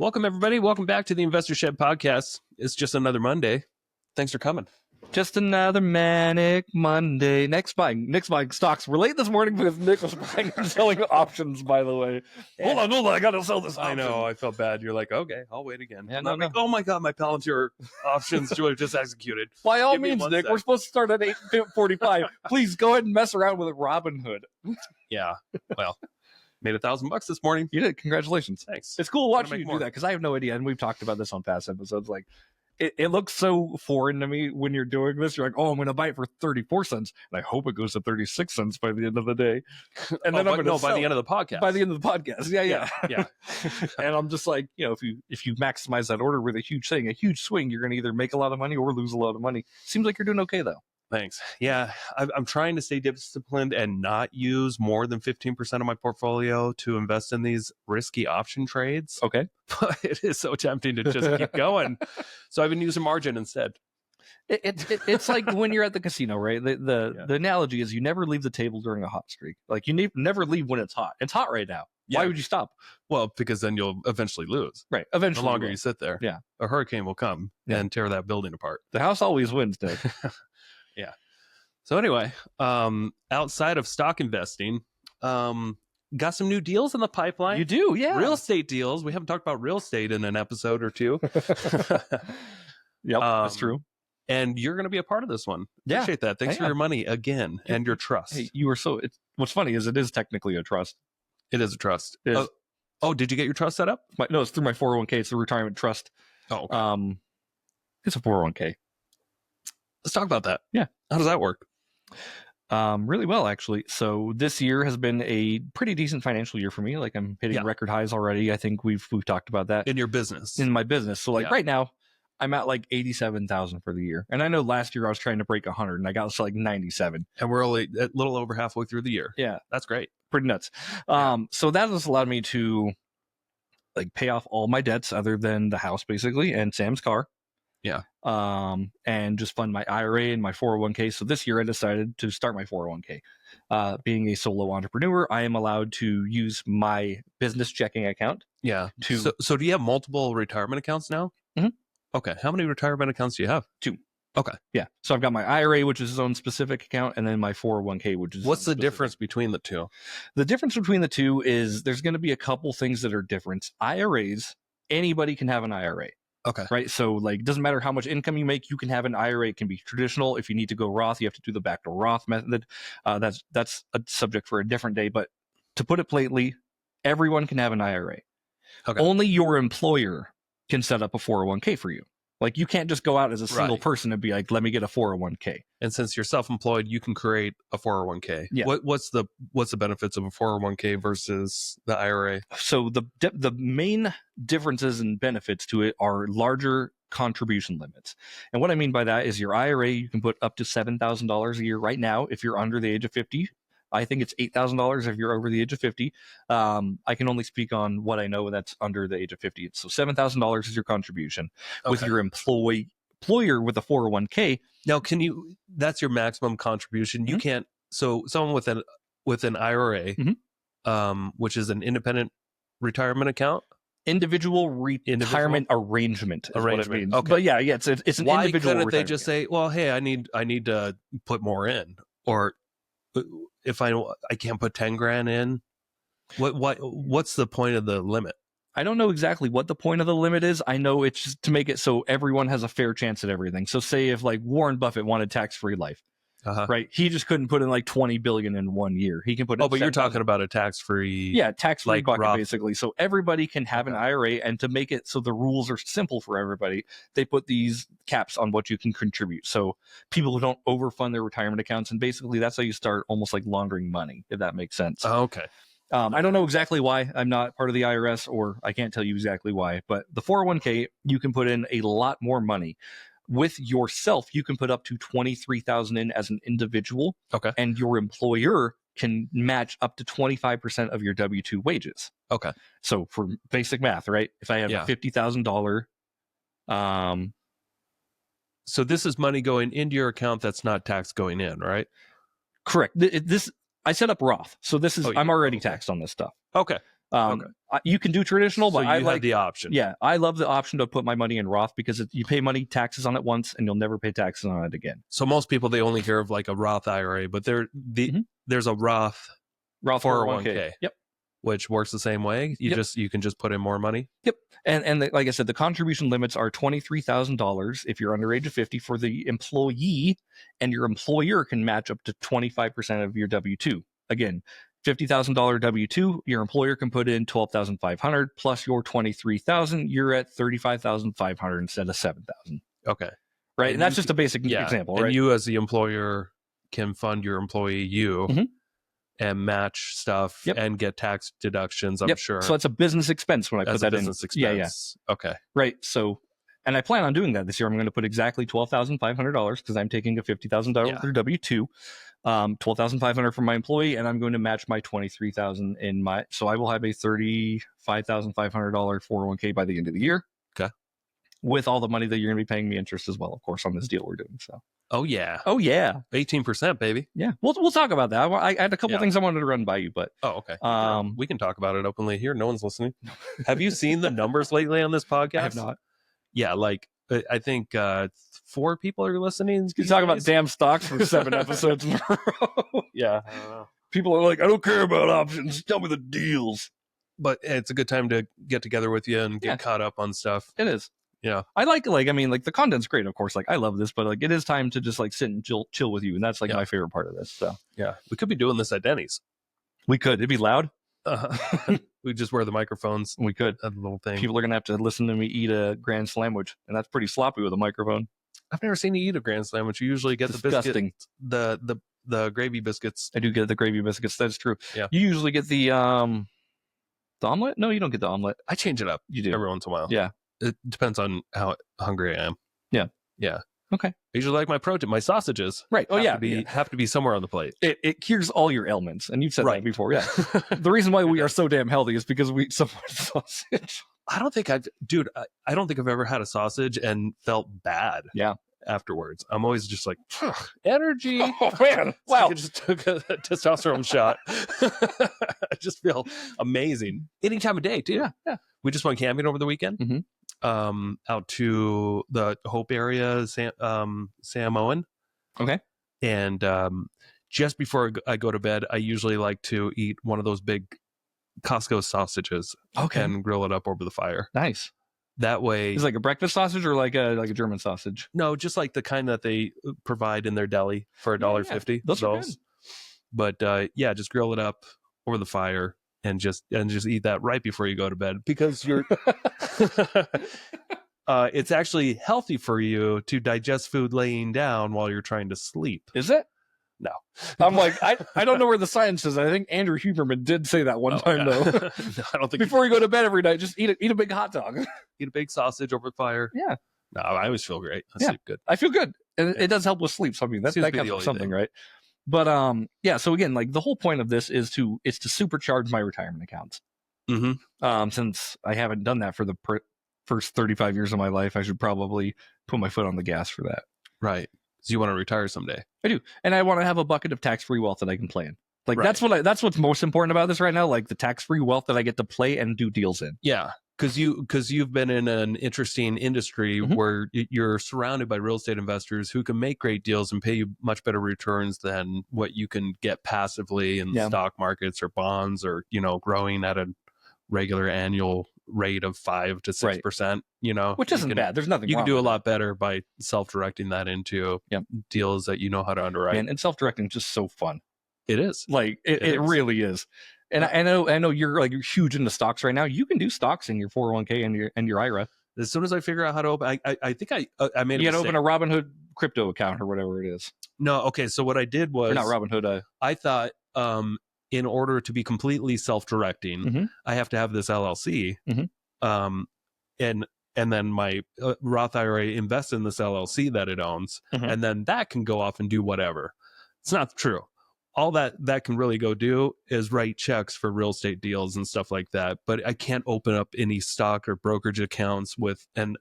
Welcome, everybody. Welcome back to the Investor Shed podcast. It's just another Monday. Thanks for coming. Just another manic Monday. Nick's buying stocks. We're late this morning because Nick was buying and selling options, by the way. Hold on. I got to sell this option. I know. I felt bad. You're like, okay, I'll wait again. Yeah, I'm like, oh my God, my Palantir options were just executed. By all means, Nick, we're supposed to start at 8:45. Please go ahead and mess around with Robinhood. Yeah. Well, made $1,000 this morning. You did. Congratulations. Thanks. It's cool watching you do that because I have no idea. And we've talked about this on past episodes. Like, it looks so foreign to me when you're doing this. You're like, oh, I'm going to buy it for 34 cents. And I hope it goes to 36 cents by the end of the day. And then I'm going to by the end of the podcast. By the end of the podcast. Yeah. Yeah. And I'm just like, if you maximize that order with a huge swing, you're going to either make a lot of money or lose a lot of money. Seems like you're doing okay, though. Thanks. Yeah, I'm trying to stay disciplined and not use more than 15% of my portfolio to invest in these risky option trades. Okay. But it is so tempting to just keep going. So I've been using margin instead. It's like when you're at the casino, right? The analogy is you never leave the table during a hot streak. Like you never leave when it's hot. It's hot right now. Yeah. Why would you stop? Well, because then you'll eventually lose. Right. Eventually. The longer you sit there. Yeah. A hurricane will come and tear that building apart. The house always wins, Nick. Yeah. So anyway, outside of stock investing, got some new deals in the pipeline. You do, yeah. Real estate deals. We haven't talked about real estate in an episode or two. Yep, that's true. And you're going to be a part of this one. Yeah. Appreciate that. Thanks for your money again and your trust. Hey, you were so. What's funny is it is technically a trust. It is a trust. Oh, did you get your trust set up? No, it's through my 401k. It's a retirement trust. Oh, okay. It's a 401k. Let's talk about that. Yeah. How does that work? Really well, actually. So this year has been a pretty decent financial year for me. Like I'm hitting record highs already. I think we've talked about that in your business, in my business. So right now I'm at like 87,000 for the year. And I know last year I was trying to break 100 and I got to like 97. And we're only a little over halfway through the year. Yeah. That's great. Pretty nuts. So that has allowed me to like pay off all my debts other than the house basically and Sam's car. Yeah. And just fund my IRA and my 401k. So this year I decided to start my 401k. Being a solo entrepreneur, I am allowed to use my business checking account. Yeah. So do you have multiple retirement accounts now? Mm-hmm. Okay. How many retirement accounts do you have? 2. Okay. Yeah. So I've got my IRA, which is its own specific account, and then my 401k, which is what's the difference between the two? The difference between the two is there's going to be a couple things that are different. IRAs, anybody can have an IRA. Okay. Right. So like, doesn't matter how much income you make, you can have an IRA. It can be traditional. If you need to go Roth, you have to do the backdoor Roth method. That's a subject for a different day. But to put it plainly, everyone can have an IRA. Okay. Only your employer can set up a 401k for you. Like you can't just go out as a single person and be like, let me get a 401k. And since you're self-employed, you can create a 401k. Yeah. What's the benefits of a 401k versus the IRA? So the main differences and benefits to it are larger contribution limits. And what I mean by that is your IRA, you can put up to $7,000 a year right now if you're under the age of 50. I think it's $8,000 if you're over the age of 50. I can only speak on what I know that's under the age of 50. So $7,000 is your contribution. Okay. With your employer with a 401k. Now, that's your maximum contribution. You can't, so someone with an IRA, which is an independent retirement account. Individual retirement arrangement is what it means. Okay. But yeah, it's an individual. Why couldn't they just say, well, hey, I need to put more in, or if I can't put 10 grand in, what's the point of the limit? I don't know exactly what the point of the limit is. I know it's just to make it so everyone has a fair chance at everything. So say if like Warren Buffett wanted tax-free life, right? He just couldn't put in like 20 billion in 1 year. He can put. Oh, but you're talking about a tax-free. Yeah, tax-free like bucket Roth. Basically. So everybody can have an IRA, and to make it so the rules are simple for everybody, they put these caps on what you can contribute. So people who don't overfund their retirement accounts, and basically that's how you start almost like laundering money, if that makes sense. Oh, okay. I don't know exactly why. I'm not part of the IRS, or I can't tell you exactly why. But the 401k, you can put in a lot more money. With yourself, you can put up to $23,000 in as an individual. Okay. And your employer can match up to 25% of your W-2 wages. Okay. So for basic math, right? If I have a $50,000, so this is money going into your account that's not tax going in, right? Correct. This I set up Roth, so this is I'm already taxed on this stuff. Okay. Okay. You can do traditional, So but you I have like the option. Yeah, I love the option to put my money in Roth because you pay taxes on it once, and you'll never pay taxes on it again. So most people, they only hear of like a Roth IRA, but there's a Roth 401k. Yep. Which works the same way. You can just put in more money. Yep. And like I said, the contribution limits are $23,000 if you're under age of 50 for the employee, and your employer can match up to 25% of your W-2. Again, $50,000 W-2, your employer can put in $12,500 plus your $23,000. You're at $35,500 instead of $7,000. Okay. Right. And that's just a basic example, right? And you as the employer can fund your employee and match stuff and get tax deductions, I'm sure. So it's a business expense when I put that in. Business expense. Yeah. Okay. Right. So, and I plan on doing that this year. I'm going to put exactly $12,500 because I'm taking a $50,000 W-2, $12,500 from my employee, and I'm going to match my $23,000 in my. So I will have a $35,500 401k by the end of the year. Okay. With all the money that you're going to be paying me interest as well, of course, on this deal we're doing. So. Oh yeah. 18%, baby. Yeah, we'll talk about that. I had a couple things I wanted to run by you, but okay. We can talk about it openly here. No one's listening. Have you seen the numbers lately on this podcast? I have not. Yeah, like I think 4 people are listening. You talk about damn stocks for 7 episodes in a row. Yeah, I don't know. People are like, I don't care about options. Tell me the deals. But it's a good time to get together with you and get caught up on stuff. It is. Yeah. I like the content's great, of course. Like, I love this, but like, it is time to just like sit and chill with you. And that's like my favorite part of this. So, yeah. We could be doing this at Denny's. We could. It'd be loud. We just wear the microphones. We could. That little thing. People are going to have to listen to me eat a Grand Slamwich. And that's pretty sloppy with a microphone. I've never seen you eat a Grand Slamwich. You usually get disgusting. The biscuit, the gravy biscuits. I do get the gravy biscuits. That's true. Yeah. You usually get the omelet? No, you don't get the omelet. I change it up. You do. Every once in a while. Yeah. It depends on how hungry I am. Yeah. Yeah. Okay. I usually like my protein. My sausages. Right. Oh, have to be somewhere on the plate. It cures all your ailments. And you've said that before. Yeah. The reason why we are so damn healthy is because we eat so much sausage. I don't think I've ever had a sausage and felt bad. Yeah. Afterwards, I'm always just like energy. Oh man! Wow! Like I just took a testosterone shot. I just feel amazing any time of day, too. Yeah. We just went camping over the weekend. Mm-hmm. Out to the Hope area, Samoan. Okay. And just before I go to bed, I usually like to eat one of those big Costco sausages. Okay. And grill it up over the fire. Nice. That way, is it like a breakfast sausage or like a German sausage? No, just like the kind that they provide in their deli for $1.50. Those are good. But just grill it up over the fire and just eat that right before you go to bed because you're. It's actually healthy for you to digest food laying down while you're trying to sleep. Is it? No. I'm like, I don't know where the science is. I think Andrew Huberman did say that one time, though. No, I don't think. Before you go to bed every night, just eat a big hot dog. Eat a big sausage over the fire. Yeah. No, I always feel great. I sleep good. I feel good. And it does help with sleep. So, I mean, that counts for something, right? But, so again, like the whole point of this is to supercharge my retirement accounts. Mm-hmm. Since I haven't done that for the first 35 years of my life, I should probably put my foot on the gas for that. Right. So you want to retire someday? I do, and I want to have a bucket of tax-free wealth that I can play in. Like that's what's most important about this right now. Like the tax-free wealth that I get to play and do deals in. Yeah, because you've been in an interesting industry where you're surrounded by real estate investors who can make great deals and pay you much better returns than what you can get passively in stock markets or bonds or growing at a regular annual rate of 5 to 6%, which isn't bad. There's nothing you wrong can do with a lot better by self-directing that into deals that you know how to underwrite. And self-directing is just so fun. It is. Like it really is. And I know you're like huge into stocks right now. You can do stocks in your 401k and your IRA. As soon as I figure out how to open, I think I made. You got to open a Robinhood crypto account or whatever it is. No, okay. So what I did was not Robinhood. I thought in order to be completely self-directing, I have to have this LLC. And then my Roth IRA invests in this LLC that it owns, and then that can go off and do whatever. It's not true. All that can really go do is write checks for real estate deals and stuff like that. But I can't open up any stock or brokerage accounts with an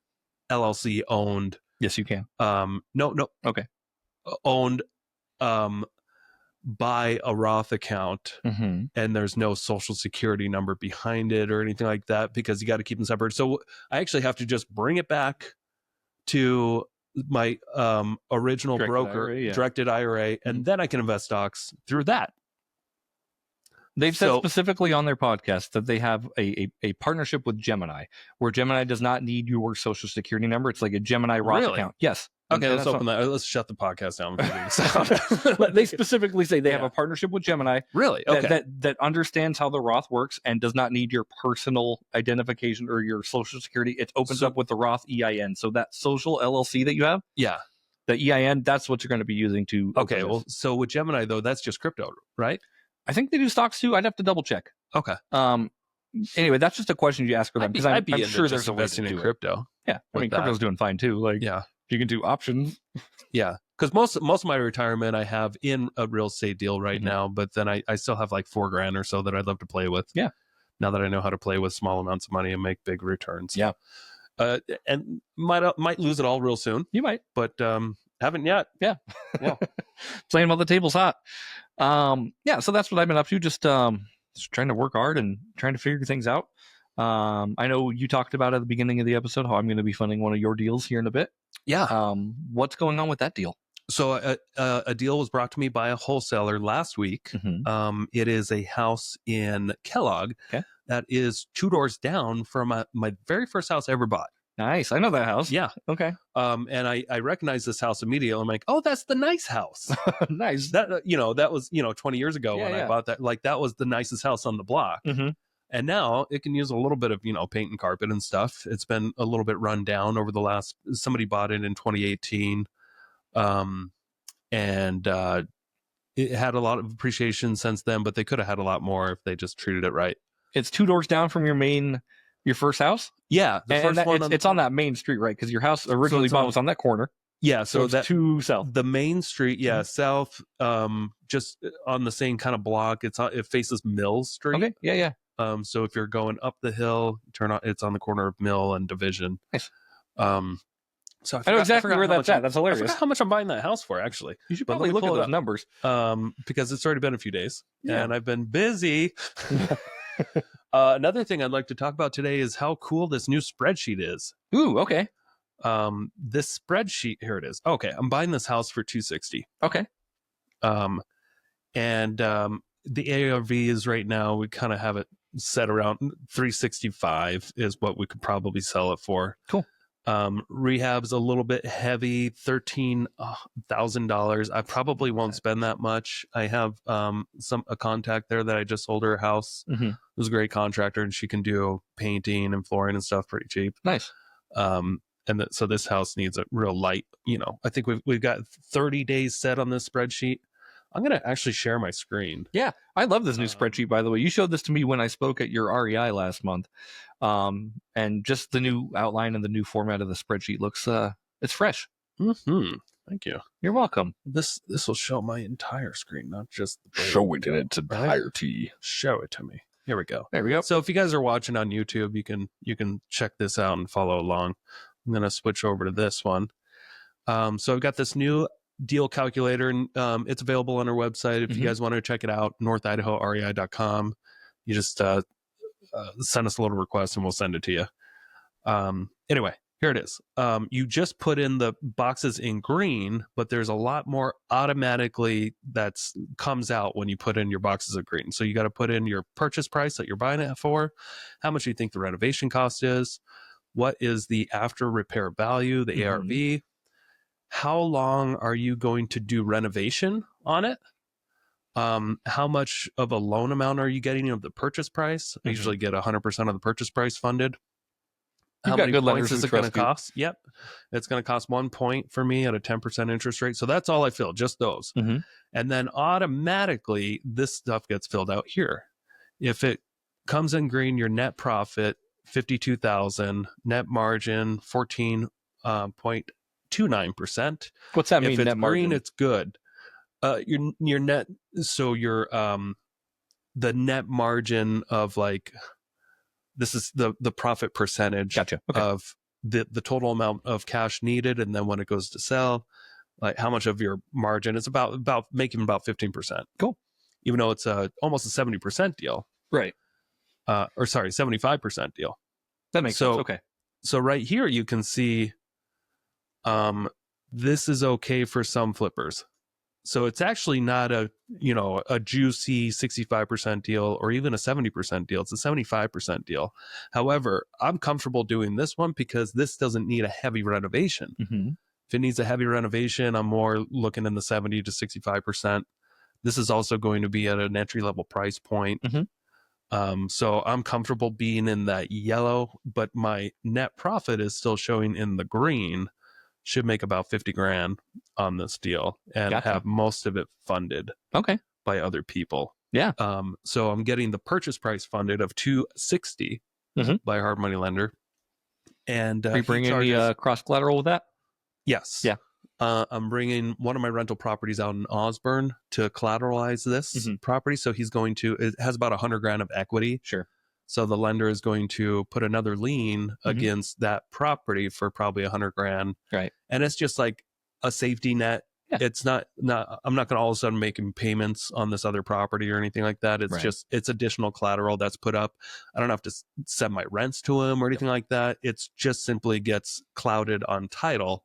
LLC owned. Yes, you can. No. Okay. Owned buy a Roth account and there's no social security number behind it or anything like that, because you got to keep them separate. So I actually have to just bring it back to my original directed IRA, and then I can invest stocks through that. They've said specifically on their podcast that they have a partnership with Gemini, where Gemini does not need your social security number. It's like a Gemini Roth account. Yes. Okay, let's open that. Let's shut the podcast down. They specifically say they have a partnership with Gemini. Really? Okay. That understands how the Roth works and does not need your personal identification or your social security. It opens up with the Roth EIN. So that social LLC that you have, the EIN, that's what you're going to be using to. Okay. Well, so with Gemini though, that's just crypto, right? I think they do stocks too. I'd have to double check. Okay. Anyway, that's just a question you ask for them, because I'm sure there's a way investing to do in crypto. Yeah, I mean, crypto's doing fine too. Like, you can do options. Yeah, because most of my retirement I have in a real estate deal right now, but then I still have like $4,000 or so that I'd love to play with. Yeah. Now that I know how to play with small amounts of money and make big returns. Yeah. And might lose it all real soon. You might, but haven't yet. Yeah. Playing while the table's hot. So that's what I've been up to. Just trying to work hard and trying to figure things out. I know you talked about at the beginning of the episode how I'm going to be funding one of your deals here in a bit. Yeah. What's going on with that deal? So a deal was brought to me by a wholesaler last week. It is a house in Kellogg that is 2 doors down from my very first house I ever bought. Nice. I know that house. Yeah. Okay. And I recognize this house immediately. I'm like, oh, that's the nice house. Nice. That that was 20 years ago when I bought that. Like, that was the nicest house on the block. And now it can use a little bit of paint and carpet and stuff. It's been a little bit run down over the last. Somebody bought it in 2018, and it had a lot of appreciation since then. But they could have had a lot more if they just treated it right. It's 2 doors down from your first house? Yeah, the first one. It's on that main street, right? Because your house originally bought was on that corner. Yeah, so that's 2 south. The main street, south, just on the same kind of block. It faces Mill Street. Okay, yeah. So if you're going up the hill, it's on the corner of Mill and Division. Nice. So I know exactly where that's at. That's hilarious. I forgot how much I'm buying that house for, actually. You should probably look at those numbers. Because it's already been a few days, and I've been busy. Another thing I'd like to talk about today is how cool this new spreadsheet is. Ooh, okay. This spreadsheet, here it is. Okay, I'm buying this house for $260. Okay. And the ARV is right now, we kind of have it set around $365 is what we could probably sell it for. Cool. Rehab's a little bit heavy, $13,000. I probably won't spend that much. I have a contact there that I just sold her a house. Who's a great contractor, and she can do painting and flooring and stuff pretty cheap. Nice. So this house needs a real light. I think we've got 30 days set on this spreadsheet. I'm going to actually share my screen. Yeah, I love this new spreadsheet, by the way. You showed this to me when I spoke at your REI last month. And just the new outline and the new format of the spreadsheet looks, it's fresh. Thank you. You're welcome. This will show my entire screen, not just the show it in its entirety. Show it to me. Here we go. There we go. So if you guys are watching on YouTube, you can check this out and follow along. I'm going to switch over to this one. So I've got this new deal calculator, and it's available on our website if you guys want to check it out, northidahorei.com. You just send us a little request and we'll send it to you. Anyway, here it is. You just put in the boxes in green, but there's a lot more automatically that comes out when you put in your boxes of green. So you got to put in your purchase price that you're buying it for, how much you think the renovation cost is, what is the after repair value, the ARV, how long are you going to do renovation on it? How much of a loan amount are you getting of the purchase price? I usually get 100% of the purchase price funded. How many points is it going to cost? Yep. It's going to cost 1 point for me at a 10% interest rate. So that's all I fill, just those. And then automatically this stuff gets filled out here. If it comes in green, your net profit, 52,000, net margin, 14.29%. What's that mean? If it's net margin? green, it's good. Your net, so your the net margin of, like, this is the profit percentage Gotcha. Okay. of the total amount of cash needed, and then when it goes to sell, like how much of your margin. It's about making about 15%. Cool. Even though it's almost a 70% deal. Right. Or sorry, 75% deal. That makes sense. Okay. So right here you can see this is okay for some flippers. So it's actually not a juicy 65% deal or even a 70% deal. It's a 75% deal. However, I'm comfortable doing this one because this doesn't need a heavy renovation. Mm-hmm. If it needs a heavy renovation, I'm more looking in the 70 to 65%. This is also going to be at an entry level price point. Mm-hmm. So I'm comfortable being in that yellow, but my net profit is still showing in the green. Should make about 50 grand on this deal and have most of it funded by other people. Yeah. So I'm getting the purchase price funded of $260 by a hard money lender. And are you bringing any cross collateral with that? Yes. Yeah. I'm bringing one of my rental properties out in Osborne to collateralize this property. So it has about 100 grand of equity. Sure. So the lender is going to put another lien against that property for probably 100 grand. Right. And it's just like a safety net. Yeah. It's not, I'm not going to all of a sudden making payments on this other property or anything like that. It's just, it's additional collateral that's put up. I don't have to send my rents to him or anything like that. It's just simply gets clouded on title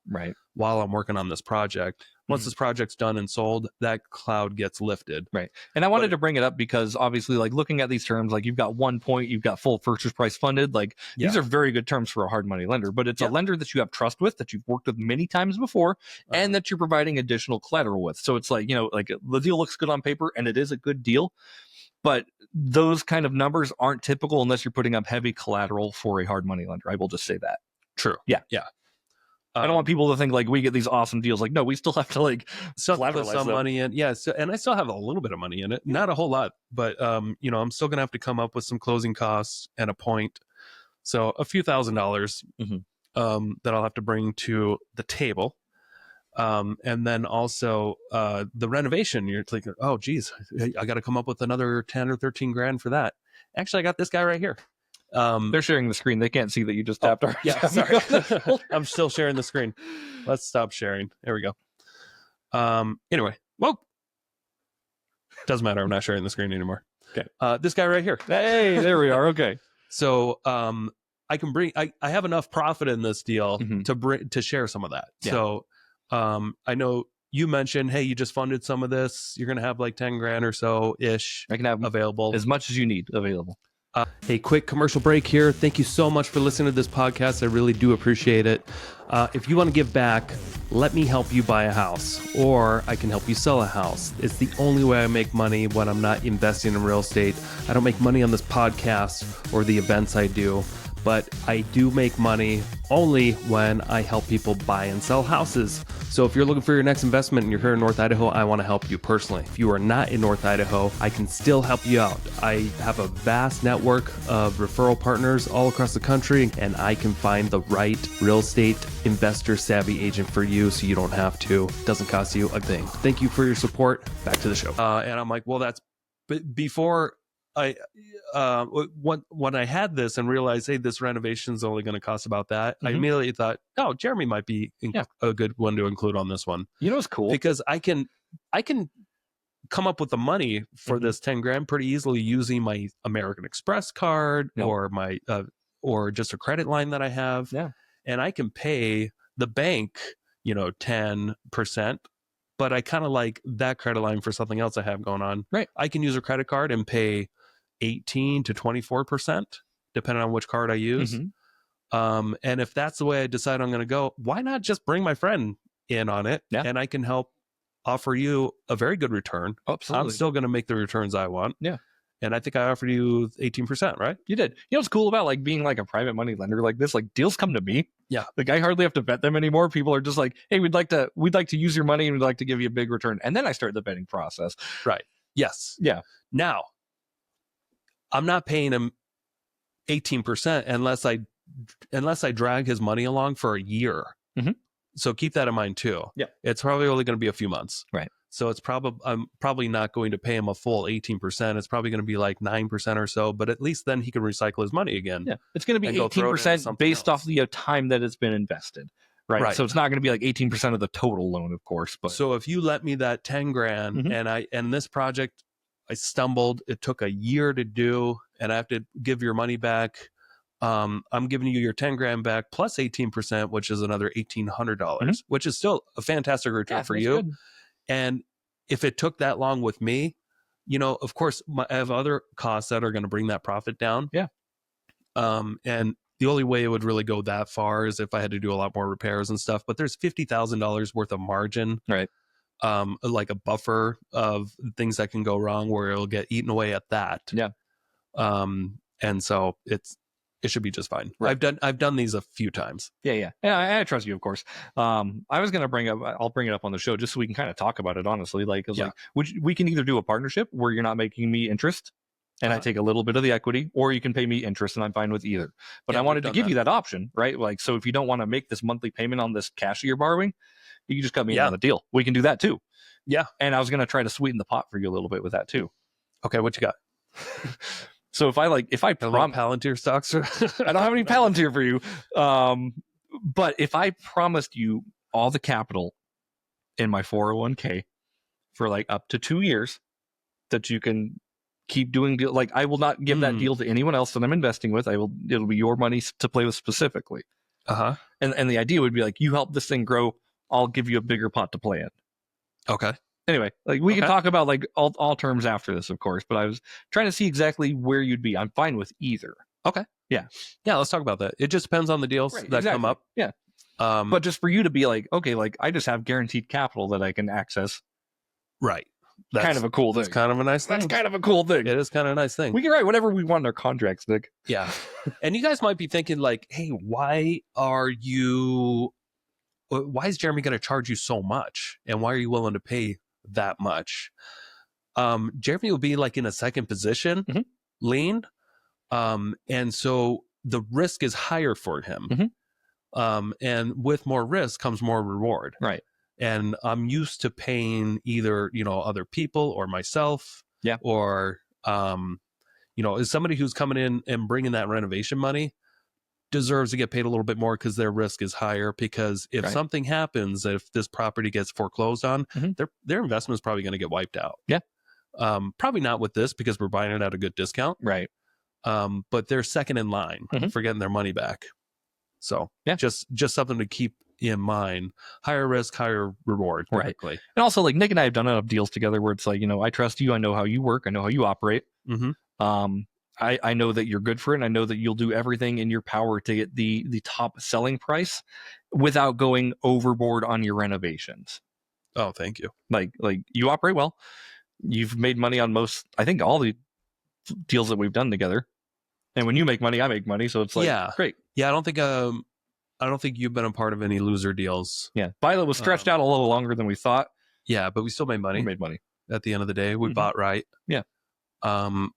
while I'm working on this project. Once this project's done and sold, that cloud gets lifted. Right. And I wanted to bring it up because obviously, like looking at these terms, like you've got 1 point, you've got full purchase price funded. Like these are very good terms for a hard money lender, but it's a lender that you have trust with, that you've worked with many times before, and that you're providing additional collateral with. So it's like, like the deal looks good on paper and it is a good deal, but those kind of numbers aren't typical unless you're putting up heavy collateral for a hard money lender. I will just say that. True. Yeah. Yeah. I don't want people to think like we get these awesome deals. Like, no, we still have to like still put some money in. Yeah. So, and I still have a little bit of money in it, not a whole lot, but I'm still gonna have to come up with some closing costs and a point. So a few $1,000s that I'll have to bring to the table. And then also the renovation. You're thinking, oh geez, I got to come up with another 10 or 13 grand for that. Actually, I got this guy right here. They're sharing the screen. They can't see that you just tapped our. Yeah, sorry. I'm still sharing the screen. Let's stop sharing. There we go. Anyway, whoa. Doesn't matter. I'm not sharing the screen anymore. Okay. This guy right here. Hey, there we are. Okay. So I can bring. I have enough profit in this deal to share some of that. Yeah. So I know you mentioned, hey, you just funded some of this. You're gonna have like 10 grand or so ish. I can have available as much as you need available. Hey, quick commercial break here. Thank you so much for listening to this podcast. I really do appreciate it. If you want to give back, let me help you buy a house, or I can help you sell a house. It's the only way I make money when I'm not investing in real estate. I don't make money on this podcast or the events I do, but I do make money only when I help people buy and sell houses. So if you're looking for your next investment and you're here in North Idaho, I want to help you personally. If you are not in North Idaho, I can still help you out. I have a vast network of referral partners all across the country, and I can find the right real estate investor savvy agent for you so you don't have to. It doesn't cost you a thing. Thank you for your support. Back to the show. And I'm like, well, that's before when I had this and realized, hey, this renovation is only going to cost about that, I immediately thought, oh, Jeremy might be a good one to include on this one. You know what's cool? Because I can come up with the money for this 10 grand pretty easily using my American Express card or my or just a credit line that I have. Yeah. And I can pay the bank, 10%. But I kind of like that credit line for something else I have going on. Right. I can use a credit card and pay 18 to 24%, depending on which card I use. And if that's the way I decide I'm going to go, why not just bring my friend in on it? Yeah. And I can help offer you a very good return. Absolutely. I'm still going to make the returns I want. Yeah. And I think I offered you 18%, right? You did. You know what's cool about like being like a private money lender like this? Like deals come to me. Yeah. Like I hardly have to vet them anymore. People are just like, hey, we'd like to use your money and we'd like to give you a big return. And then I start the vetting process. Right. Yes. Yeah. Now, I'm not paying him 18% unless I drag his money along for a year. So keep that in mind too. Yeah. It's probably only going to be a few months. Right. So I'm probably not going to pay him a full 18%. It's probably going to be like 9% or so, but at least then he can recycle his money again. Yeah. It's going to be 18% based off the time that it's been invested. right? So it's not going to be like 18% of the total loan, of course. But so if you let me that 10 grand and this project, I stumbled, it took a year to do, and I have to give your money back. I'm giving you your 10 grand back plus 18%, which is another $1,800, which is still a fantastic return for you. Good. And if it took that long with me, of course, I have other costs that are going to bring that profit down. Yeah. And the only way it would really go that far is if I had to do a lot more repairs and stuff. But there's $50,000 worth of margin, right? Like a buffer of things that can go wrong where it'll get eaten away at that. Yeah. And so it should be just fine. Right. I've done these a few times. Yeah. I trust you, of course. I was going to I'll bring it up on the show just so we can kind of talk about it honestly. Like we can either do a partnership where you're not making me interest and I take a little bit of the equity, or you can pay me interest and I'm fine with either. But I wanted to give you that option, right? Like, so if you don't want to make this monthly payment on this cash that you're borrowing, you can just cut me in on the deal. We can do that too. Yeah. And I was going to try to sweeten the pot for you a little bit with that too. Okay. What you got? So if I Palantir stocks, I don't have any Palantir for you. But if I promised you all the capital in my 401k for like up to 2 years that you can keep doing deal, like I will not give that deal to anyone else that I'm investing with. It'll be your money to play with specifically. And the idea would be like, you help this thing grow, I'll give you a bigger pot to play in. Okay. Anyway, like we can talk about like all terms after this, of course, but I was trying to see exactly where you'd be. I'm fine with either. Okay. Yeah. Let's talk about that. It just depends on the deals that come up. Yeah. But just for you to be like, okay, like I just have guaranteed capital that I can access. Right. That's kind of a cool thing. It's kind of a nice thing. That's kind of a cool thing. It is kind of a nice thing. We can write whatever we want in our contracts, Nick. Yeah. And you guys might be thinking like, hey, why is Jeremy going to charge you so much? And why are you willing to pay that much? Jeremy will be like in a second position, lean. And so the risk is higher for him. And with more risk comes more reward. Right. And I'm used to paying either, other people or myself. Yeah. Or, as somebody who's coming in and bringing that renovation money deserves to get paid a little bit more because their risk is higher. Because if something happens, if this property gets foreclosed on, their investment is probably going to get wiped out. Yeah. Probably not with this because we're buying it at a good discount. Right. But they're second in line for getting their money back. So just something to keep in mind. Higher risk, higher reward. Typically. Right. And also like Nick and I have done enough deals together where it's like, I trust you. I know how you work. I know how you operate. I know that you're good for it. And I know that you'll do everything in your power to get the top selling price without going overboard on your renovations. Oh, thank you. Like you operate well. You've made money on I think all the deals that we've done together. And when you make money, I make money. So it's like, great. Yeah. I don't think you've been a part of any loser deals. Yeah. Violet was stretched out a little longer than we thought. Yeah. But we still made money. We made money. At the end of the day, we bought right. Yeah. 90%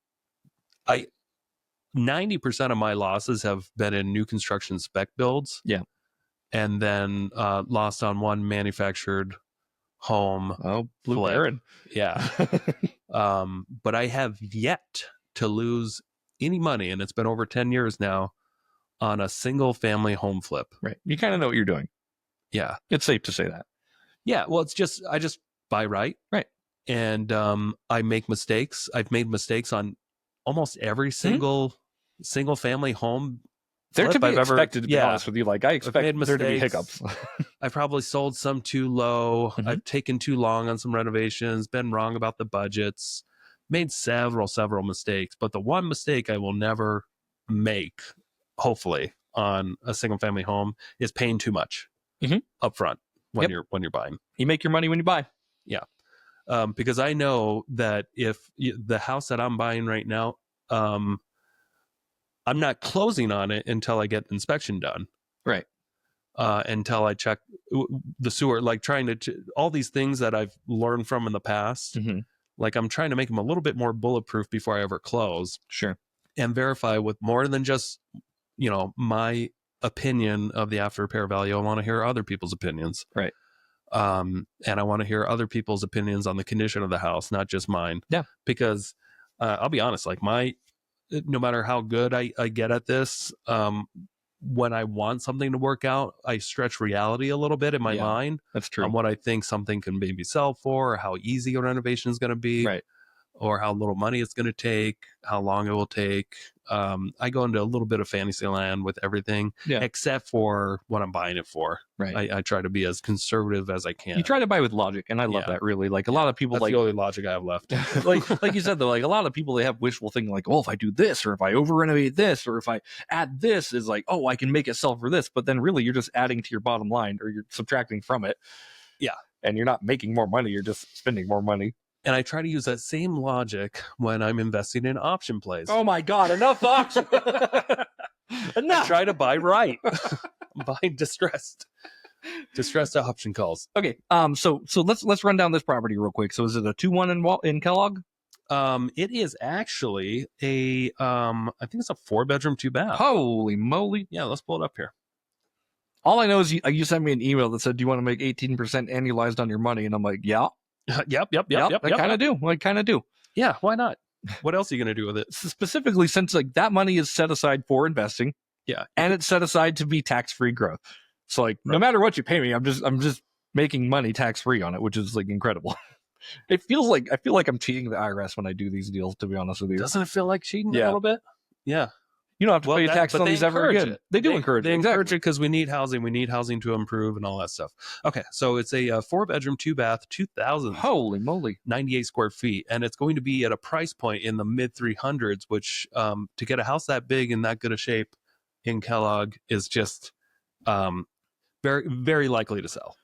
of my losses have been in new construction spec builds. Yeah. And then lost on one manufactured home. Oh, Blue Baron. Yeah. But I have yet to lose any money, and it's been over 10 years now, on a single family home flip. Right. You kind of know what you're doing. Yeah. It's safe to say that. Yeah. Well, I just buy right. Right. And I make mistakes. I've made mistakes on almost every single family home. They're to be expected, to be honest with you. Like I expect there to be hiccups. I probably sold some too low. I've taken too long on some renovations, been wrong about the budgets, made several mistakes. But the one mistake I will never make, hopefully, on a single family home is paying too much up front when you're buying. You make your money when you buy. Yeah. Because I know that if the house that I'm buying right now, I'm not closing on it until I get inspection done. Right. Until I check the sewer, like trying to, all these things that I've learned from in the past, like I'm trying to make them a little bit more bulletproof before I ever close. Sure. And verify with more than just, my opinion of the after repair value. I want to hear other people's opinions. Right. And I want to hear other people's opinions on the condition of the house, not just mine. Yeah. Because I'll be honest, like no matter how good I get at this, when I want something to work out, I stretch reality a little bit in my mind. That's true. On what I think something can maybe sell for, or how easy a renovation is going to be, Right. or how little money it's going to take, how long it will take. I go into a little bit of fantasy land with everything, except for what I'm buying it for. Right. I try to be as conservative as I can. You try to buy with logic, and I love that, really. Like, a lot of people, that's the only logic I have left. like you said, though, like, a lot of people, they have wishful thinking, like, oh, if I do this, or if I over renovate this, or if I add this, is like, oh, I can make it sell for this. But then really, you're just adding to your bottom line, or you're subtracting from it. Yeah. And you're not making more money, you're just spending more money. And I try to use that same logic when I'm investing in option plays. Oh my God, enough option. Enough. I try to buy right. Buy distressed option calls. Okay. So let's run down this property real quick. So is it a 2-1 in Kellogg? It is actually a I think it's a 4-bedroom, 2-bath. Holy moly. Yeah, let's pull it up here. All I know is you sent me an email that said, do you want to make 18% annualized on your money? And I'm like, yeah. Yep. I kind of do. I kind of do. Yeah, why not? What else are you going to do with it? Specifically, since like that money is set aside for investing. Yeah. And it's set aside to be tax-free growth. So like, no matter what you pay me, I'm just making money tax-free on it, which is like incredible. I feel like I'm cheating the IRS when I do these deals, to be honest with you. Doesn't it feel like cheating a little bit? Yeah. You don't have to pay tax on these ever again. They do encourage it. They encourage it because we need housing. We need housing to improve and all that stuff. Okay, so it's a 4-bedroom, 2-bath, 2,000. Holy moly. 98 square feet. And it's going to be at a price point in the mid 300s, which to get a house that big and that good a shape in Kellogg is just very, very likely to sell.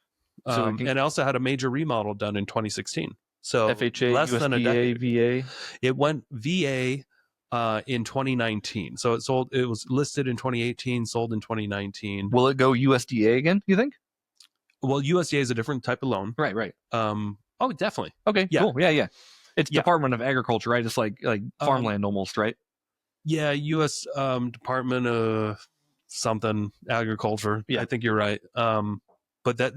And it also had a major remodel done in 2016. So FHA, less USDA, than a decade. VA. It went VA in 2019. So it was listed in 2018, sold in 2019. Will it go USDA again, you think? Well, USDA is a different type of loan. Right. Oh, definitely. Okay, yeah. Cool. Yeah. It's Department of Agriculture, right? It's like farmland almost, right? Yeah, U.S. Department of something, agriculture. Yeah, I think you're right. But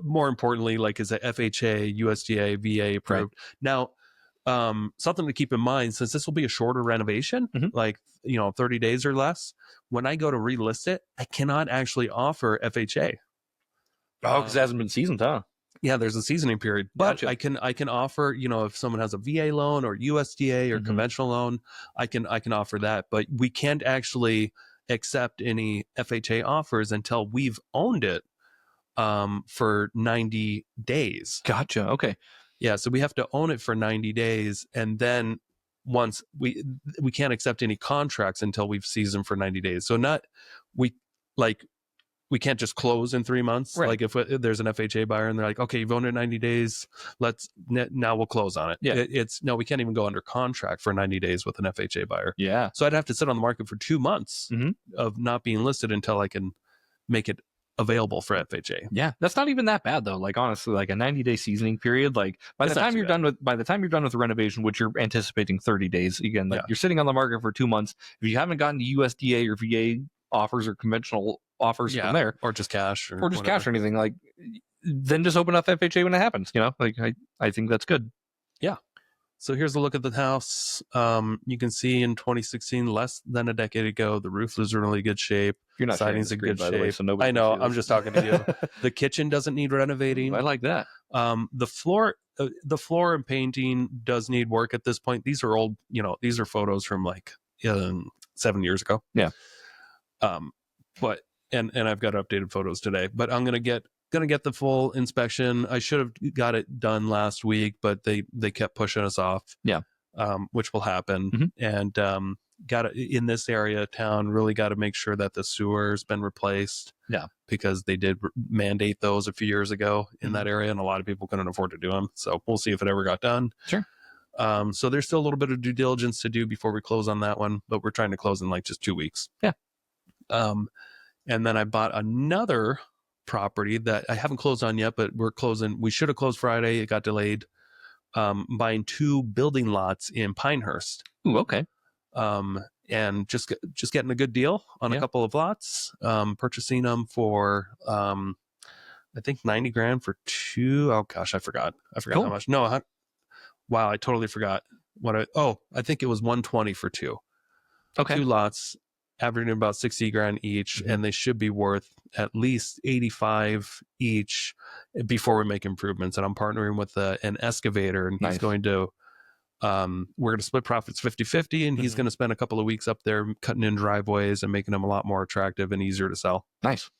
more importantly, like, is it FHA, USDA, VA approved? Right. Now, something to keep in mind, since this will be a shorter renovation, like 30 days or less, when I go to relist it, I cannot actually offer FHA. Oh, because it hasn't been seasoned, huh? Yeah, there's a seasoning period, but gotcha. I can offer, if someone has a VA loan or USDA or conventional loan, I can offer that, but we can't actually accept any FHA offers until we've owned it for 90 days. Gotcha. Okay. Yeah, so we have to own it for 90 days, and then once we can't accept any contracts until we've seasoned for 90 days. So we can't just close in 3 months. Right. Like if there's an FHA buyer and they're like, okay, you've owned it 90 days, now we'll close on it. Yeah. We can't even go under contract for 90 days with an FHA buyer. Yeah. So I'd have to sit on the market for 2 months of not being listed until I can make it available for FHA. Yeah, that's not even that bad though. Like, honestly, like a 90-day seasoning period, like by the time you're done with the renovation, which you're anticipating 30 days, again, like you're sitting on the market for 2 months. If you haven't gotten to USDA or VA offers or conventional offers from there, or just cash or anything, like, then just open up FHA when it happens. Like, I think that's good. Yeah. So here's a look at the house. You can see in 2016, less than a decade ago, the roof was in really good shape. You're not siding's in good shape. Way, so I know. I'm just talking to you. The kitchen doesn't need renovating. I like that. The floor and painting does need work at this point. These are old. These are photos from like 7 years ago. Yeah. But I've got updated photos today. But I'm gonna get the full inspection. I should have got it done last week, but they kept pushing us off. Yeah. Which will happen. And got it in this area of town, really got to make sure that the sewer's been replaced. Yeah. Because they did mandate those a few years ago in that area, and a lot of people couldn't afford to do them. So we'll see if it ever got done. Sure. So there's still a little bit of due diligence to do before we close on that one, but we're trying to close in like just 2 weeks. Yeah. And then I bought another property that I haven't closed on yet, but we're closing. We should have closed Friday. It got delayed. Buying 2 building lots in Pinehurst. Ooh, okay. And just getting a good deal on a couple of lots. Purchasing them for I think $90,000 for 2. Oh gosh, I forgot how much. No, wow, I totally forgot I think it was $120 for 2. Okay. 2 lots averaging about 60 grand each, and they should be worth at least 85 each before we make improvements. And I'm partnering with an excavator, and he's going to, we're going to split profits 50-50, and he's going to spend a couple of weeks up there cutting in driveways and making them a lot more attractive and easier to sell. Nice.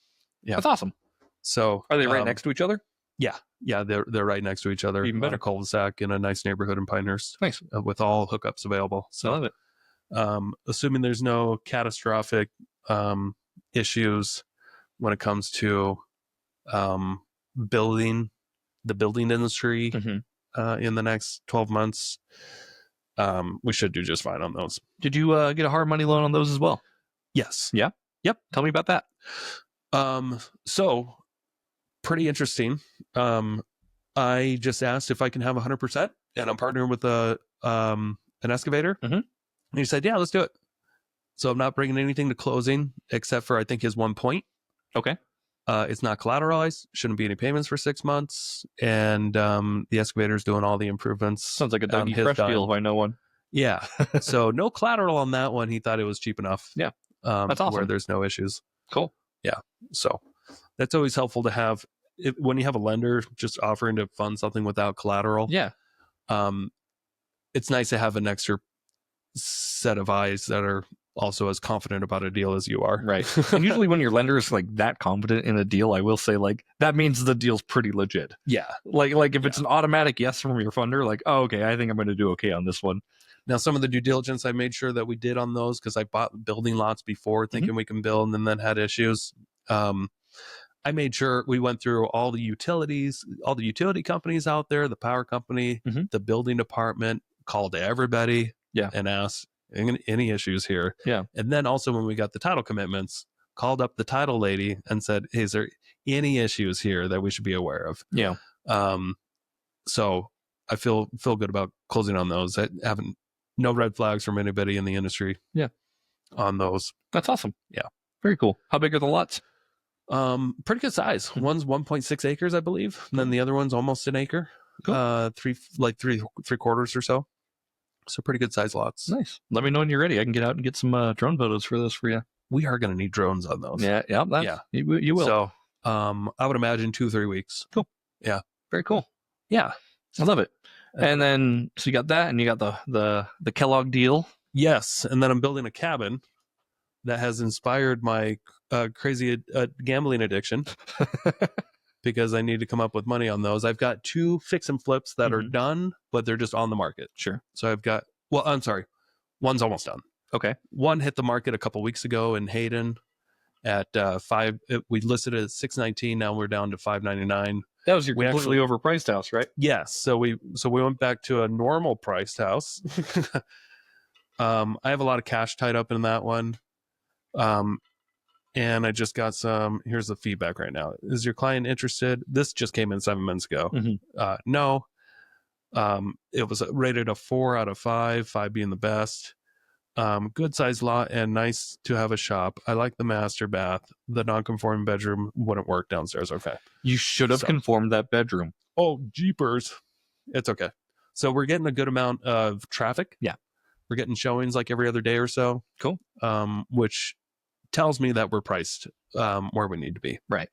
Yeah. That's awesome. So are they right next to each other? Yeah. Yeah. They're right next to each other. Even better. On a cul-de-sac in a nice neighborhood in Pinehurst. Nice. With all hookups available. So I love it. Assuming there's no catastrophic issues when it comes to building the building industry in the next 12 months, we should do just fine on those. Did you get a hard money loan on those as well? Yes. Yeah. Yep. Tell me about that. So pretty interesting. I just asked if I can have 100%, and I'm partnering with an excavator. And he said, yeah, let's do it. So I'm not bringing anything to closing except for, I think, his 1 point. Okay. It's not collateralized. Shouldn't be any payments for 6 months. And the excavator's doing all the improvements. Sounds like a Dougie Fresh deal if I know one. Yeah. So no collateral on that one. He thought it was cheap enough. Yeah. That's awesome. Where there's no issues. Cool. Yeah. So that's always helpful to have when you have a lender just offering to fund something without collateral. Yeah. It's nice to have an extra set of eyes that are also as confident about a deal as you are. Right. And usually when your lender is like that confident in a deal, I will say like that means the deal's pretty legit. Yeah. Like if it's an automatic yes from your funder, like, oh, okay, I think I'm going to do okay on this one. Now, some of the due diligence I made sure that we did on those because I bought building lots before thinking we can build and then had issues. I made sure we went through all the utilities, all the utility companies out there, the power company, the building department, called everybody and asked any issues here. Yeah. And then also when we got the title commitments, called up the title lady and said, hey, is there any issues here that we should be aware of? Yeah. So I feel good about closing on those. I haven't, no red flags from anybody in the industry. Yeah. On those. That's awesome. Yeah. Very cool. How big are the lots? Pretty good size. One's 1.6 acres, I believe. And then the other one's almost an acre. Cool. Three quarters or so. So pretty good size lots. Nice. Let me know when you're ready. I can get out and get some drone photos for this for you. We are going to need drones on those. Yeah. You will. So, I would imagine 2-3 weeks. Cool. Yeah. Very cool. Yeah. I love it. And then, so you got that and you got the Kellogg deal. Yes. And then I'm building a cabin that has inspired my crazy gambling addiction because I need to come up with money on those. I've got 2 fix and flips that are done, but they're just on the market. Sure. So I've got, I'm sorry, one's almost done. Okay. One hit the market a couple weeks ago in Hayden at we listed it at $619. Now we're down to $599. That was your completely overpriced house, right? Yes. So we went back to a normal priced house. I have a lot of cash tied up in that one. And I just got here's the feedback right now. Is your client interested? This just came in 7 months ago. No. It was rated a 4 out of 5, 5 being the best. Good sized lot and nice to have a shop. I like the master bath. The non-conforming bedroom wouldn't work downstairs. Okay. You should have conformed that bedroom. Oh, jeepers. It's okay. So we're getting a good amount of traffic. Yeah. We're getting showings like every other day or so. Cool. Which tells me that we're priced where we need to be. Right.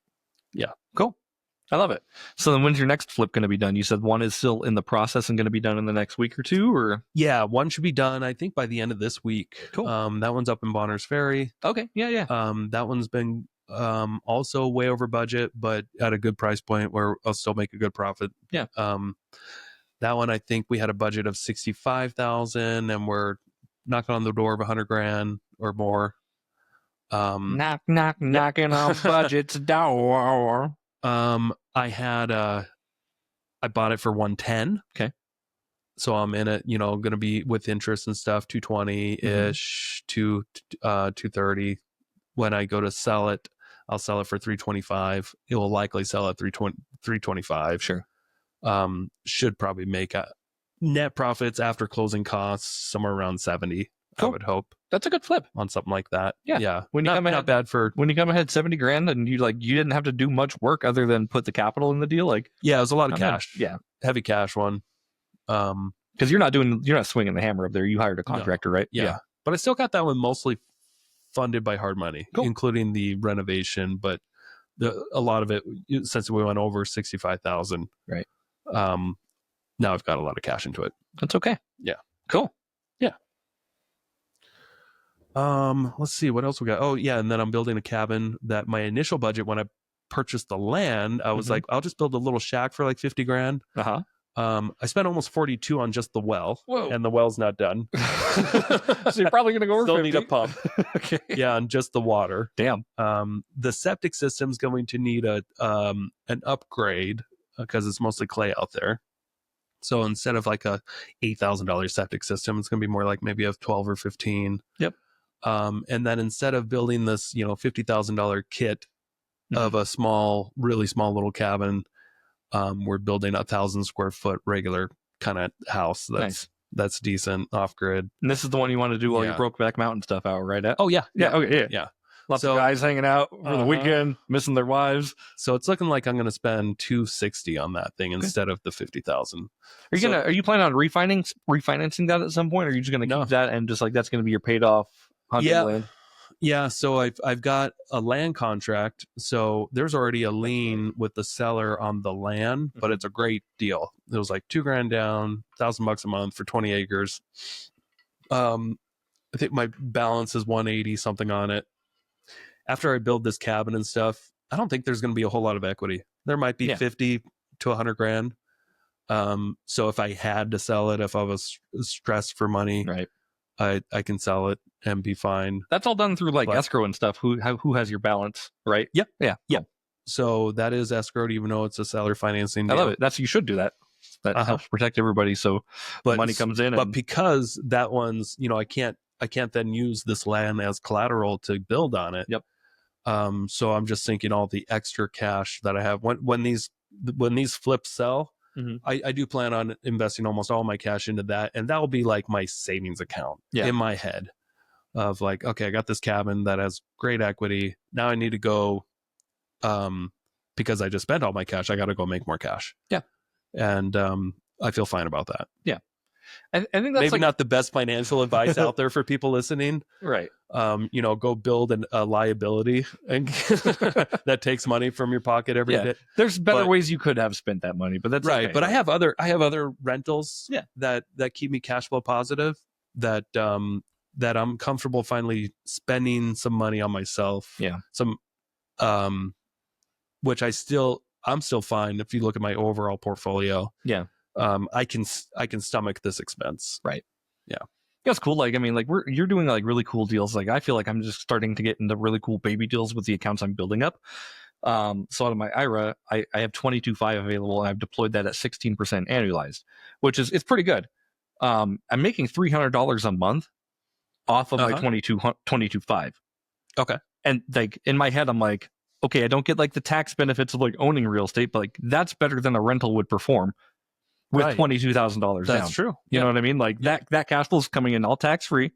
Yeah. Cool. I love it. So then when's your next flip going to be done? You said one is still in the process and going to be done in the next week or two, or? Yeah, one should be done, I think, by the end of this week. Cool. That one's up in Bonners Ferry. Okay. Yeah. That one's been also way over budget, but at a good price point where I'll still make a good profit. Yeah. That one, I think we had a budget of $65,000 and we're knocking on the door of $100,000 or more. Knocking on budget's door. I bought it for 110. Okay. So I'm in it, going to be with interest and stuff, 220-ish to 230. When I go to sell it, I'll sell it for 325. It will likely sell at 325. Sure. Should probably make net profits after closing costs somewhere around 70. Cool. I would hope. That's a good flip on something like that. Yeah. When you not bad for when you come ahead $70,000 and you didn't have to do much work other than put the capital in the deal. It was a lot of cash. Yeah. Heavy cash one. Because you're not swinging the hammer up there. You hired a contractor, right? Yeah. But I still got that one mostly funded by hard money, Cool. including the renovation, but a lot of it, since we went over 65,000. Right. Now I've got a lot of cash into it. That's okay. Yeah. Cool. Yeah. Let's see what else we got. Oh yeah, and then I'm building a cabin. That my initial budget when I purchased the land, I was like, I'll just build a little shack for like 50 grand. I spent almost 42 on just the well. Whoa. And the well's not done. So you're probably gonna go over Still 50. need a pump. Okay. Yeah, and just the water. Damn. The septic system's going to need an upgrade because it's mostly clay out there. So instead of like a $8,000 septic system, it's going to be more like maybe a 12 or 15. Yep. And then instead of building this, $50,000 kit of a really small little cabin, we're building 1,000 square foot regular kind of house that's decent off grid. And this is the one you want to do while you broke back mountain stuff out, right? Oh yeah. Okay. Yeah. Lots of guys hanging out for the weekend, missing their wives. So it's looking like I'm going to spend $260 on that thing instead of the $50,000. Are you planning on refinancing that at some point, or are you just going to keep that and just like that's going to be your paid off hunting land? Yeah. So I've got a land contract. So there's already a lien with the seller on the land, but it's a great deal. It was like $2,000 down, $1,000 a month for 20 acres. I think my balance is 180 something on it. After I build this cabin and stuff, I don't think there's going to be a whole lot of equity. There might be 50 to 100 grand. So if I had to sell it, if I was stressed for money, right, I can sell it and be fine. That's all done through escrow and stuff. Who has your balance, right? Yep. Yeah. Yep. So that is escrowed, even though it's a seller financing deal. I love it. You should do that. That helps protect everybody. So money comes in. But because that one's, I can't then use this land as collateral to build on it. Yep. So I'm just thinking all the extra cash that I have when these flips sell, I do plan on investing almost all my cash into that, and that will be like my savings account in my head of like, okay, I got this cabin that has great equity. Now I need to go, because I just spent all my cash, I got to go make more cash. Yeah. And I feel fine about that. Yeah. I think that's maybe not the best financial advice out there for people listening. Right. Go build a liability and that takes money from your pocket every day. There's better ways you could have spent that money, but that's right. Okay. But I have other rentals that keep me cash flow positive that I'm comfortable finally spending some money on myself. Yeah. Some which I'm still fine if you look at my overall portfolio. Yeah. I can stomach this expense. Right. Yeah. That's cool. You're doing really cool deals. I feel like I'm just starting to get into really cool baby deals with the accounts I'm building up. So out of my IRA, I have 22.5 available, and I've deployed that at 16% annualized, which it's pretty good. I'm making $300 a month off of my 22.5. Okay. And in my head, I'm like, okay, I don't get the tax benefits of owning real estate, but that's better than a rental would perform. With $22,000 down. That's true. You know what I mean? That cash flow is coming in all tax free,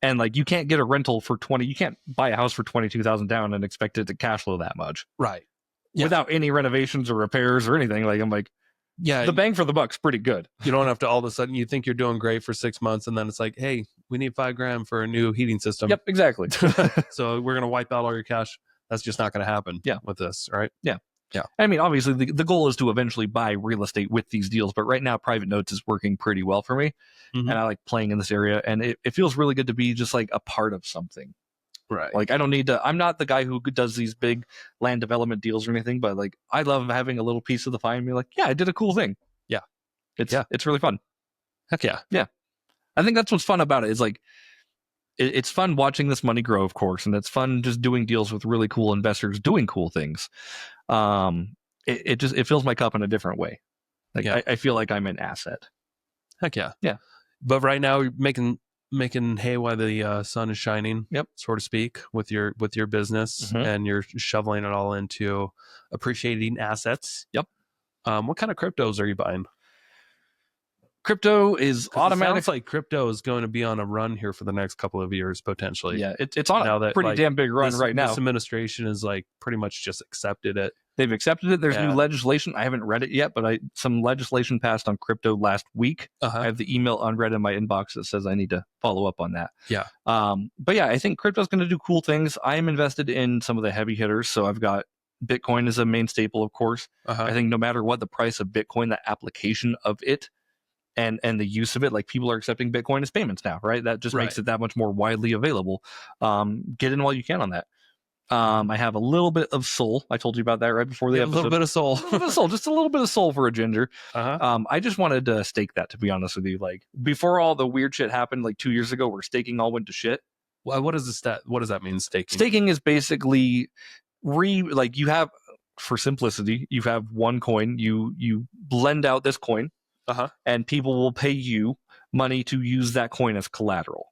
and you can't get a rental for 20. You can't buy a house for 22,000 down and expect it to cash flow that much, right? Without any renovations or repairs or anything. I'm like, the bang for the buck's pretty good. You don't have to all of a sudden you think you're doing great for 6 months, and then it's like, hey, we need $5,000 for a new heating system. Yep, exactly. So we're gonna wipe out all your cash. That's just not gonna happen. With this, right? Yeah. Yeah. I mean, obviously, the goal is to eventually buy real estate with these deals. But right now, private notes is working pretty well for me. And I like playing in this area. And it feels really good to be just a part of something. Right. I don't need to. I'm not the guy who does these big land development deals or anything. But I love having a little piece of the pie and be yeah, I did a cool thing. Yeah. It's really fun. Heck yeah. Yeah. I think that's what's fun about it is it's fun watching this money grow, of course, and it's fun just doing deals with really cool investors doing cool things. It fills my cup in a different way. I feel like I'm an asset. Heck yeah. Yeah. But right now you're making hay while the sun is shining, so to speak, with your business, and you're shoveling it all into appreciating assets. Yep. What kind of cryptos are you buying? Crypto is automatic. It sounds like crypto is going to be on a run here for the next couple of years, potentially. Yeah, it's on a pretty damn big run right now. This administration is pretty much just accepted it. They've accepted it. There's Yeah. new legislation. I haven't read it yet, but some legislation passed on crypto last week. I have the email unread in my inbox that says I need to follow up on that. Yeah. But yeah, I think crypto's going to do cool things. I am invested in some of the heavy hitters. So I've got Bitcoin as a main staple, of course. I think no matter what the price of Bitcoin, the application of it and the use of it, like people are accepting Bitcoin as payments now, right? That just makes it that much more widely available. Get in while you can on that. I have a little bit of Sol. I told you about that right before the episode. A little bit of Sol. Just a little bit of Sol for a ginger. I just wanted to stake that, to be honest with you. Like before all the weird shit happened, like 2 years ago, where staking all went to shit. Well, what does that mean? Staking. Staking is basically like you have, for simplicity, you have one coin. You lend out this coin, and people will pay you money to use that coin as collateral.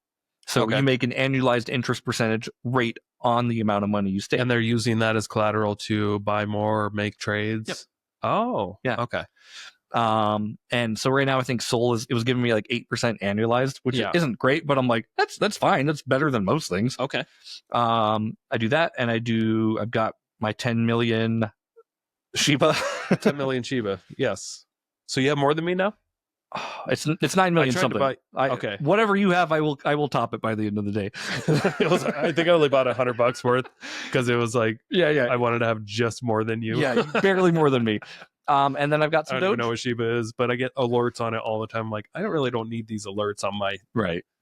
So you make an annualized interest percentage rate on the amount of money you stake. And they're using that as collateral to buy more, make trades. Yep. Oh, yeah. Okay. And so right now I think Sol it was giving me like 8% annualized, which isn't great, but I'm like, that's fine. That's better than most things. Okay. I do that, and I've got my 10 million Shiba. 10 million Shiba. Yes. So you have more than me now? It's 9 million something. Okay. Whatever you have, I will top it by the end of the day. I think I only bought $100 worth because it was like, yeah. I wanted to have just more than you. Yeah, barely more than me. And then I've got some I don't even know what Shiba is, but I get alerts on it all the time. I'm like, I don't need these alerts on my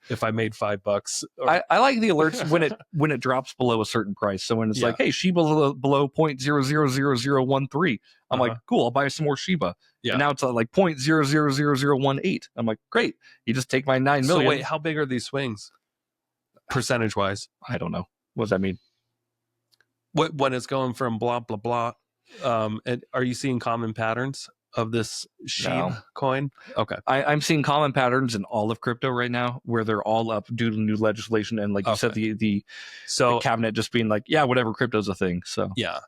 if I made $5. I like the alerts when it drops below a certain price. So when it's like, hey, Shiba below 0.000013, I'm like, cool, I'll buy some more Shiba. Yeah. And now it's like 0.000018. I'm like, great. You just take my 9 million. So wait, how big are these swings? Percentage wise? I don't know. What does that mean? When it's going from blah blah blah. And are you seeing common patterns of this Sheen coin? Okay. I'm seeing common patterns in all of crypto right now, where they're all up due to new legislation, and like you said, the cabinet just being like, yeah, whatever, crypto's a thing. So yeah.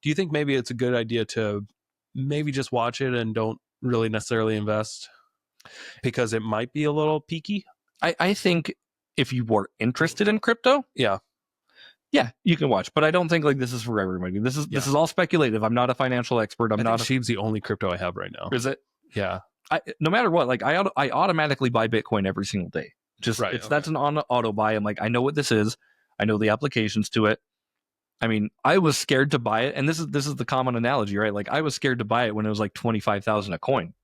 Do you think maybe it's a good idea to maybe just watch it and don't really necessarily invest because it might be a little peaky? I think if you were interested in crypto, yeah, you can watch, but I don't think like this is for everybody. This is all speculative. I'm not a financial expert. I think Sheeb's the only crypto I have right now. Is it? Yeah. No matter what, like I automatically buy Bitcoin every single day. That's an auto buy. I'm like, I know what this is. I know the applications to it. I mean, I was scared to buy it, and this is the common analogy, right? Like I was scared to buy it when it was like 25,000 a coin.